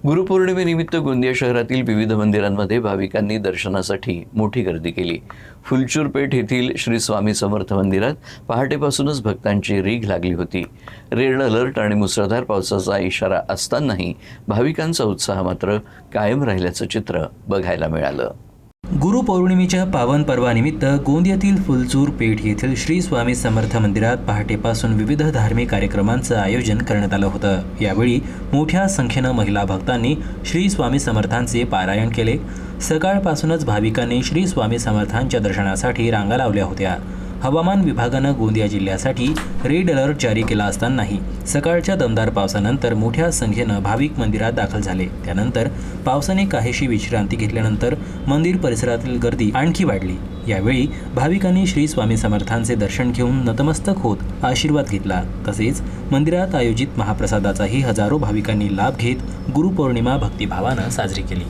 गुरुपौर्णिमेनिमित्त गोंदिया शहरातील विविध मंदिरांमध्ये भाविकांनी दर्शनासाठी मोठी गर्दी केली। फुलचूर पेठ येथील श्री स्वामी समर्थ मंदिरात पहाटेपासूनच भक्तांची रीघ लागली होती। रेड अलर्ट आणि मुसळधार पावसाचा इशारा असतानाही भाविकांचा उत्साह मात्र कायम राहिल्याचं चित्र बघायला मिळालं। गुरुपौर्णिमेच्या पावन पर्वानिमित्त गोंदियातील फुलचूर पेठ येथील श्री स्वामी समर्थ मंदिरात पहाटेपासून विविध धार्मिक कार्यक्रमांचं आयोजन करण्यात आलं होतं। यावेळी मोठ्या संख्येनं महिला भक्तांनी श्री स्वामी समर्थांचे पारायण केले। सकाळपासूनच भाविकांनी श्री स्वामी समर्थांच्या दर्शनासाठी रांगा लावल्या होत्या। हवामान विभागानं गोंदिया जिल्ह्यासाठी रेड अलर्ट जारी केला असतानाही सकाळच्या दमदार पावसानंतर मोठ्या संख्येनं भाविक मंदिरात दाखल झाले। त्यानंतर पावसाने काहीशी विश्रांती घेतल्यानंतर मंदिर परिसरातील गर्दी आणखी वाढली। यावेळी भाविकांनी श्री स्वामी समर्थांचे दर्शन घेऊन नतमस्तक होत आशीर्वाद घेतला। तसेच मंदिरात आयोजित महाप्रसादाचाही हजारो भाविकांनी लाभ घेत गुरुपौर्णिमा भक्तिभावानं साजरी केली।